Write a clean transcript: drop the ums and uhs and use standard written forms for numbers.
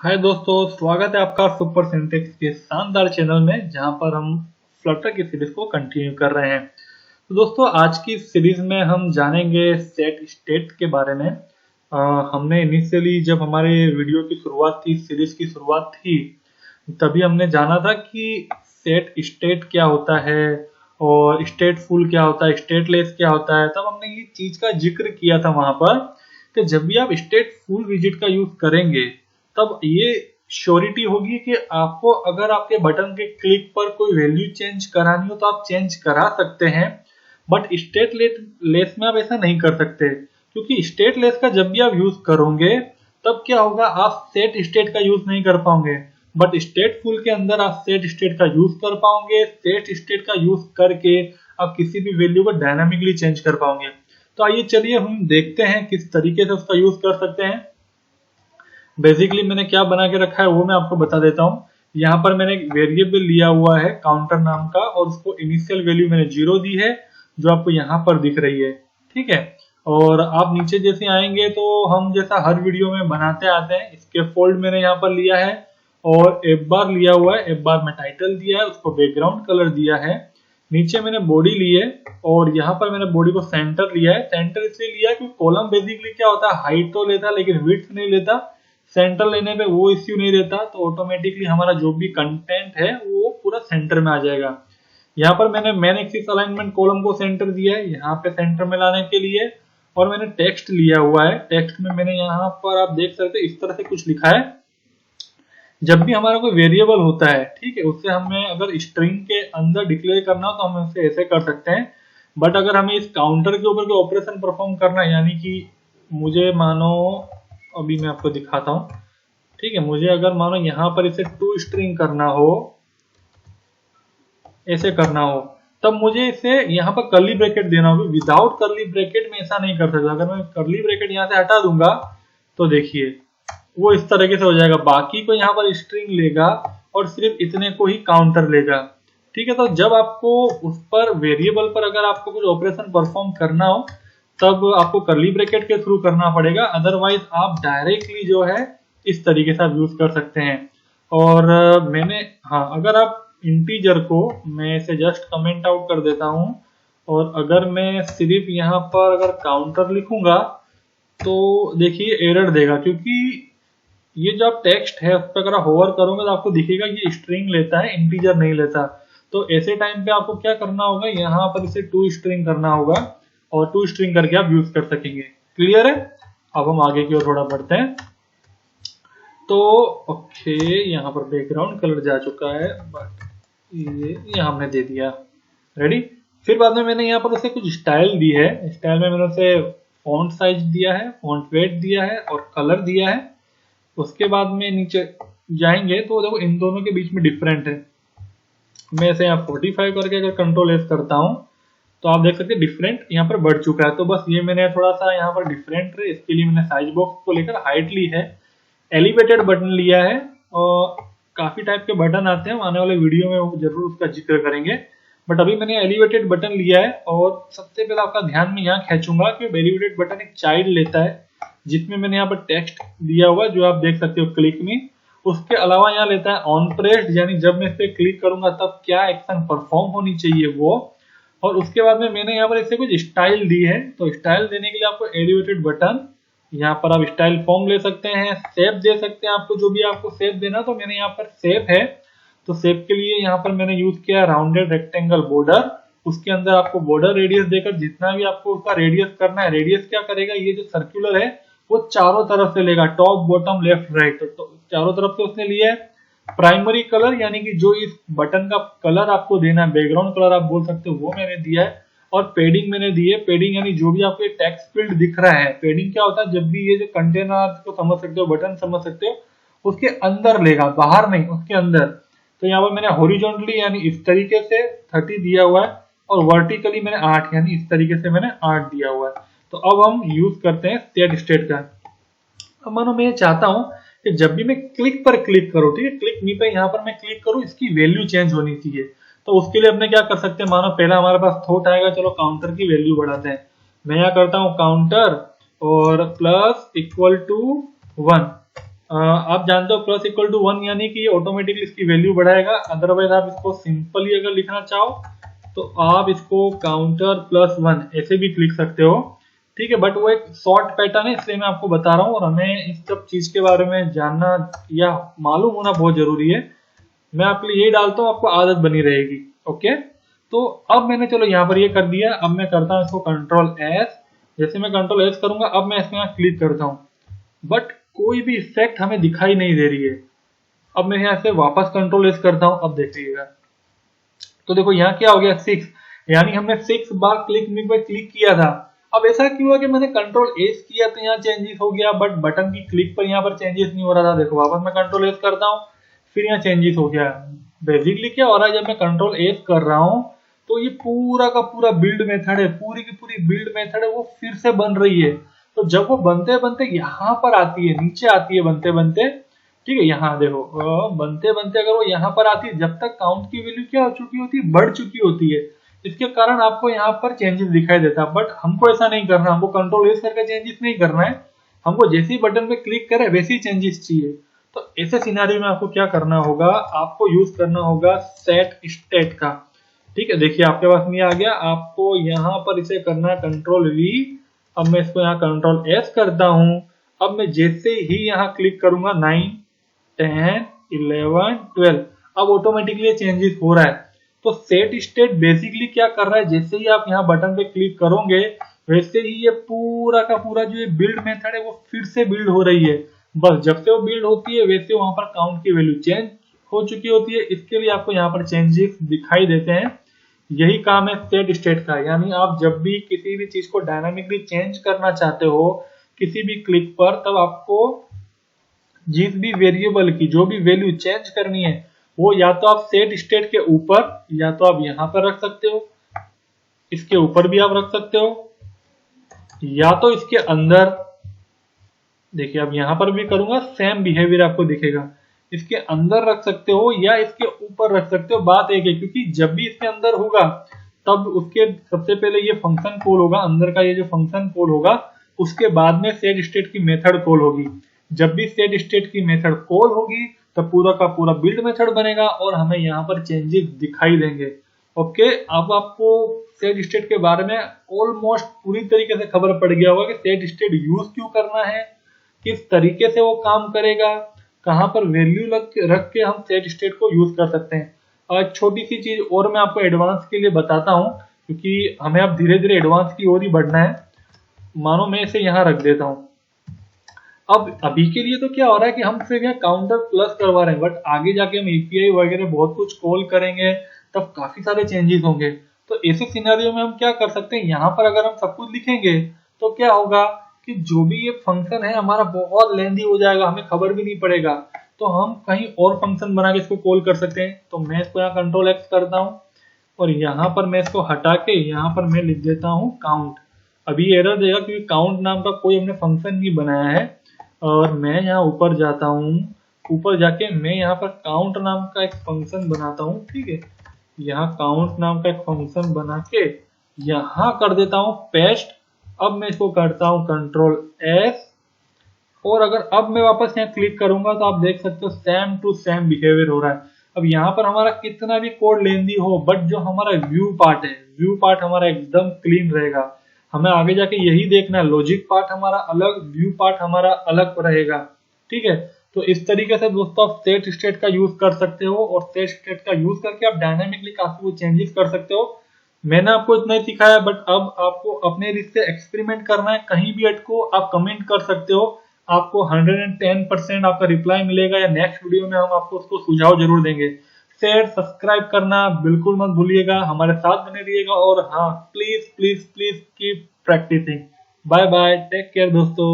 हाय दोस्तों, स्वागत है आपका सुपर सिंटेक्स के शानदार चैनल में, जहां पर हम फ्लटर की सीरीज को कंटिन्यू कर रहे हैं। तो दोस्तों, आज की सीरीज में हम जानेंगे सेट स्टेट के बारे में। हमने इनिशियली जब हमारे वीडियो की शुरुआत थी, सीरीज की शुरुआत थी, तभी हमने जाना था कि सेट स्टेट क्या होता है और स्टेटफुल क्या होता है, स्टेटलेस क्या होता है। तब हमने ये चीज का जिक्र किया था वहां पर कि जब भी आप स्टेटफुल विजिट का यूज करेंगे तब ये श्योरिटी होगी कि आपको अगर आपके बटन के क्लिक पर कोई वैल्यू चेंज करानी हो तो आप चेंज करा सकते हैं। बट स्टेटलेस में आप ऐसा नहीं कर सकते, क्योंकि स्टेटलेस का जब भी आप यूज करोगे तब क्या होगा, आप सेट स्टेट का यूज नहीं कर पाओगे। बट स्टेटफुल के अंदर आप सेट स्टेट का यूज कर पाओगे। सेट स्टेट का यूज करके आप किसी भी वैल्यू को डायनामिकली चेंज कर पाओगे। तो आइए चलिए हम देखते हैं किस तरीके से उसका यूज कर सकते हैं। बेसिकली मैंने क्या बना के रखा है वो मैं आपको बता देता हूँ। यहाँ पर मैंने एक वेरिएबल लिया हुआ है काउंटर नाम का, और उसको इनिशियल वैल्यू मैंने 0 दी है, जो आपको यहाँ पर दिख रही है। ठीक है, और आप नीचे जैसे आएंगे तो हम जैसा हर वीडियो में बनाते आते हैं, इसके फोल्ड मैंने यहाँ पर लिया है और एफ बार लिया हुआ है। एफ बार में टाइटल दिया है, उसको बैकग्राउंड कलर दिया है। नीचे मैंने बॉडी ली है और यहाँ पर मैंने बॉडी को सेंटर लिया है। सेंटर इसलिए लिया क्योंकि कॉलम बेसिकली क्या होता है, हाइट तो लेता लेकिन विड्थ नहीं लेता। सेंटर लेने पे वो इश्यू नहीं रहता, तो ऑटोमेटिकली हमारा जो भी कंटेंट है वो पूरा सेंटर में आ जाएगा। यहाँ पर मैंने मैन एक्सिस अलाइनमेंट कॉलम को सेंटर दिया है यहाँ पे सेंटर में लाने के लिए। और मैंने टेक्स्ट लिया हुआ है। टेक्स्ट में मैंने यहाँ पर आप देख सकते हैं इस तरह से कुछ लिखा है। जब भी हमारा कोई वेरिएबल होता है, ठीक है, उससे हमें अगर स्ट्रिंग के अंदर डिक्लेयर करना हो तो हम उसे ऐसे कर सकते हैं। बट अगर हमें इस काउंटर के ऊपर कोई ऑपरेशन परफॉर्म करना है, यानी कि मुझे मानो, अभी मैं आपको दिखाता हूँ। ठीक है, मुझे अगर मानो यहाँ पर इसे टू स्ट्रिंग करना हो, ऐसे करना हो, तब मुझे इसे यहाँ पर कर्ली ब्रैकेट देना होगा। विदाउट कर्ली ब्रैकेट में ऐसा नहीं कर सकता। अगर मैं कर्ली ब्रैकेट यहाँ से हटा दूंगा तो देखिए वो इस तरीके से हो जाएगा। बाकी को यहाँ पर स्ट्रिंग लेगा और सिर्फ इतने को ही काउंटर लेगा। ठीक है, तो जब आपको उस पर वेरिएबल पर अगर आपको कुछ ऑपरेशन परफॉर्म करना हो तब आपको कर्ली ब्रैकेट के थ्रू करना पड़ेगा। अदरवाइज आप डायरेक्टली जो है इस तरीके से आप यूज कर सकते हैं। और मैंने, हाँ, अगर आप इंटीजर को, मैं इसे जस्ट कमेंट आउट कर देता हूं, और अगर मैं सिर्फ यहाँ पर अगर काउंटर लिखूंगा तो देखिए एरर देगा, क्योंकि ये जो आप टेक्स्ट है उस पर अगर आप होवर करोगे तो आपको दिखेगा कि स्ट्रिंग लेता है, इंटीजर नहीं लेता। तो ऐसे टाइम पे आपको क्या करना होगा, यहाँ पर इसे टू स्ट्रिंग करना होगा और टू स्ट्रिंग करके आप यूज कर सकेंगे। क्लियर है? अब हम आगे की ओर थोड़ा बढ़ते हैं। तो ओके, यहाँ पर बैकग्राउंड कलर जा चुका है, बट ये हमने दे दिया। रेडी। फिर बाद में मैंने यहाँ पर उसे कुछ स्टाइल दी है। स्टाइल में मैंने उसे फॉन्ट साइज दिया है, फॉन्ट वेट दिया है और कलर दिया है। उसके बाद में नीचे जाएंगे तो देखो इन दोनों के बीच में डिफरेंट है। मैं इसे यहाँ 45 करके अगर कंट्रोल एस करता हूँ तो आप देख सकते हैं डिफरेंट यहाँ पर बढ़ चुका है। तो बस ये मैंने थोड़ा सा यहाँ पर डिफरेंट है, इसके लिए मैंने साइज बॉक्स को लेकर हाइट ली है। एलिवेटेड बटन लिया है, और काफी टाइप के बटन आते हैं, आने वाले वीडियो में जरूर उसका जिक्र करेंगे। बट अभी मैंने एलिवेटेड बटन लिया है। और सबसे पहले आपका ध्यान में यहाँ खींचूंगा कि एलिवेटेड बटन एक चाइल्ड लेता है, जिसमें मैंने यहाँ पर टेक्स्ट दिया हुआ जो आप देख सकते हो क्लिक में। उसके अलावा यहाँ लेता है ऑन प्रेस्ड, यानी जब मैं इस पर क्लिक करूंगा तब क्या एक्शन परफॉर्म होनी चाहिए वो। और उसके बाद में मैंने यहाँ पर इसे कुछ स्टाइल दी है। तो स्टाइल देने के लिए आपको एलिवेटेड बटन, यहाँ पर आप स्टाइल फॉर्म ले सकते हैं, शेप दे सकते हैं, आपको जो भी आपको शेप देना। तो मैंने यहाँ पर शेप है, तो शेप के लिए यहाँ पर मैंने यूज किया राउंडेड रेक्टेंगल बॉर्डर। उसके अंदर आपको बॉर्डर रेडियस देकर जितना भी आपको उसका रेडियस करना है, रेडियस क्या करेगा, ये जो सर्कुलर है वो चारों तरफ से लेगा, टॉप बॉटम लेफ्ट राइट, तो चारों तरफ से उसने लिया है। प्राइमरी कलर, यानी कि जो इस बटन का कलर आपको देना है, बैकग्राउंड कलर आप बोल सकते हो, वो मैंने दिया है। और पेडिंग मैंने दी है। पेडिंग यानी जो भी आपको ये टेक्स्ट फील्ड दिख रहा है, पेडिंग क्या होता है, जब भी ये जो कंटेनर को समझ सकते हो, बटन समझ सकते हो, उसके अंदर लेगा, बाहर नहीं, उसके अंदर। तो यहाँ पर मैंने हॉरिजॉन्टली यानी इस तरीके से 30 दिया हुआ है, और वर्टिकली मैंने 8 यानी इस तरीके से मैंने 8 दिया हुआ है। तो अब हम यूज करते हैं सेट स्टेट का। अब मानो मैं चाहता हूं कि जब भी मैं क्लिक पर क्लिक करूं, ठीक है, क्लिक मी पे यहाँ पर मैं क्लिक करूं, इसकी वैल्यू चेंज होनी चाहिए। तो उसके लिए अपने क्या कर सकते हैं, मानो पहला हमारे पास थॉट आएगा, चलो काउंटर की वैल्यू बढ़ाते हैं। मैं यहाँ करता हूँ काउंटर और प्लस इक्वल टू 1। आप जानते हो प्लस इक्वल टू 1 यानी कि ऑटोमेटिकली इसकी वैल्यू बढ़ाएगा। अदरवाइज आप इसको सिंपली अगर लिखना चाहो तो आप इसको काउंटर प्लस 1 ऐसे भी लिख सकते हो, ठीक है। बट वो एक शॉर्ट पैटर्न है, इसलिए मैं आपको बता रहा हूँ, और हमें इस सब चीज के बारे में जानना या मालूम होना बहुत जरूरी है। मैं आपके लिए यही डालता हूँ, आपको आदत बनी रहेगी। ओके, तो अब मैंने चलो यहाँ पर ये कर दिया। अब मैं करता हूँ इसको कंट्रोल एस। जैसे मैं कंट्रोल एस करूंगा, अब मैं इसमें यहाँ क्लिक करता हूँ, बट कोई भी इफेक्ट हमें दिखाई नहीं दे रही है। अब मैं यहाँ से वापस कंट्रोल एस करता हूँ, अब देखिएगा तो देखो यहाँ क्या हो गया 6, यानी हमने 6 बार क्लिक किया था। अब ऐसा क्यों हुआ कि मैंने कंट्रोल एस किया तो यहाँ चेंजेस हो गया, बट बटन की क्लिक पर यहाँ पर चेंजेस नहीं हो रहा था। देखो वापस मैं कंट्रोल एस करता हूँ, फिर यहाँ चेंजेस हो गया। बेसिकली क्या हो रहा है, जब मैं कंट्रोल एस कर रहा हूँ तो ये पूरा का पूरा बिल्ड मेथड है, पूरी की पूरी बिल्ड मेथड है, वो फिर से बन रही है। तो जब वो बनते बनते यहाँ पर आती है, नीचे आती है बनते बनते, ठीक है, यहाँ देखो बनते बनते अगर वो यहाँ पर आती है, जब तक काउंट की वैल्यू क्या हो चुकी होती है, बढ़ चुकी होती है, इसके कारण आपको यहाँ पर चेंजेस दिखाई देता है। बट हमको ऐसा नहीं करना, हमको कंट्रोल एस करके चेंजेस नहीं करना है, हमको जैसे ही बटन पे क्लिक करे वैसे ही चेंजेस चाहिए। तो ऐसे सिनेरियो में आपको क्या करना होगा, आपको यूज करना होगा सेट स्टेट का। ठीक है, देखिए आपके पास में आ गया, आपको यहाँ पर इसे करना है कंट्रोल वी। अब मैं इसको यहाँ कंट्रोल एस करता हूँ। अब मैं जैसे ही यहाँ क्लिक करूंगा 9, 10, 11, 12, अब ऑटोमेटिकली चेंजेस हो रहा है। तो सेट स्टेट बेसिकली क्या कर रहा है, जैसे ही आप यहाँ बटन पे क्लिक करोगे वैसे ही ये पूरा का पूरा जो ये बिल्ड मेथड है वो फिर से बिल्ड हो रही है। बस जब से वो बिल्ड होती है वैसे वहां पर काउंट की वैल्यू चेंज हो चुकी होती है, इसके लिए आपको यहाँ पर चेंजेस दिखाई देते हैं। यही काम है सेट स्टेट का, यानी आप जब भी किसी भी चीज को डायनामिकली चेंज करना चाहते हो किसी भी क्लिक पर, तब आपको जिस भी वेरिएबल की जो भी वैल्यू चेंज करनी है वो या तो आप सेट स्टेट के ऊपर, या तो आप यहाँ पर रख सकते हो, इसके ऊपर भी आप रख सकते हो, या तो इसके अंदर। देखिए अब यहाँ पर भी करूंगा सेम बिहेवियर आपको दिखेगा, इसके अंदर रख सकते हो या इसके ऊपर रख सकते हो। बात एक है, क्योंकि जब भी इसके अंदर होगा तब उसके सबसे पहले ये फंक्शन कॉल होगा, अंदर का ये जो फंक्शन कॉल होगा, उसके बाद में सेट स्टेट की मेथड कॉल होगी। जब भी सेट स्टेट की मेथड कॉल होगी तब पूरा का पूरा बिल्ड मेथड बनेगा और हमें यहाँ पर चेंजेस दिखाई देंगे। ओके, अब आपको सेट स्टेट के बारे में ऑलमोस्ट पूरी तरीके से खबर पड़ गया होगा कि सेट स्टेट यूज क्यों करना है, किस तरीके से वो काम करेगा, कहाँ पर वैल्यू रख के हम सेट स्टेट को यूज कर सकते हैं। और छोटी सी चीज और मैं आपको एडवांस के लिए बताता हूँ, क्योंकि हमें अब धीरे धीरे एडवांस की ओर ही बढ़ना है। मानो मैं इसे यहाँ रख देता हूँ। अब अभी के लिए तो क्या हो रहा है कि हम सिर्फ यहाँ काउंटर प्लस करवा रहे हैं, बट आगे जाके हम एपीआई वगैरह बहुत कुछ कॉल करेंगे तब काफी सारे चेंजेस होंगे। तो ऐसे सिनेरियो में हम क्या कर सकते हैं, यहाँ पर अगर हम सब कुछ लिखेंगे तो क्या होगा कि जो भी ये फंक्शन है हमारा बहुत लेंदी हो जाएगा, हमें खबर भी नहीं पड़ेगा। तो हम कहीं और फंक्शन बना के इसको कॉल कर सकते हैं। तो मैं इसको यहाँ कंट्रोल एक्स करता हूँ और यहाँ पर मैं इसको हटा के यहाँ पर मैं लिख देता हूँ काउंट। अभी एरर देगा क्योंकि काउंट नाम का कोई हमने फंक्शन नहीं बनाया है। और मैं यहाँ ऊपर जाता हूँ, ऊपर जाके मैं यहाँ पर काउंट नाम का एक फंक्शन बनाता हूँ। ठीक है, यहाँ काउंट नाम का एक फंक्शन बना के यहाँ कर देता हूँ पेस्ट। अब मैं इसको करता हूँ कंट्रोल एस, और अगर अब मैं वापस यहाँ क्लिक करूंगा तो आप देख सकते हो सेम टू सेम बिहेवियर हो रहा है। अब यहाँ पर हमारा कितना भी कोड लेंदी हो, बट जो हमारा व्यू पार्ट है, व्यू पार्ट हमारा एकदम क्लीन रहेगा। हमें आगे जाके यही देखना है, लॉजिक पार्ट हमारा अलग, व्यू पार्ट हमारा अलग रहेगा। ठीक है, तो इस तरीके से दोस्तों आप सेट स्टेट का यूज कर सकते हो, और सेट स्टेट का यूज करके आप डायनामिकली काफी कुछ चेंजेस कर सकते हो। मैंने आपको इतना ही सिखाया, बट अब आपको अपने रिस्क से एक्सपेरिमेंट करना है। कहीं भी अटको आप कमेंट कर सकते हो, आपको 110% आपका रिप्लाई मिलेगा, या नेक्स्ट वीडियो में हम आपको उसको सुझाव जरूर देंगे। शेयर सब्सक्राइब करना बिल्कुल मत भूलिएगा, हमारे साथ बने रहिएगा, और हाँ please please please keep practising. Bye bye, take care दोस्तों।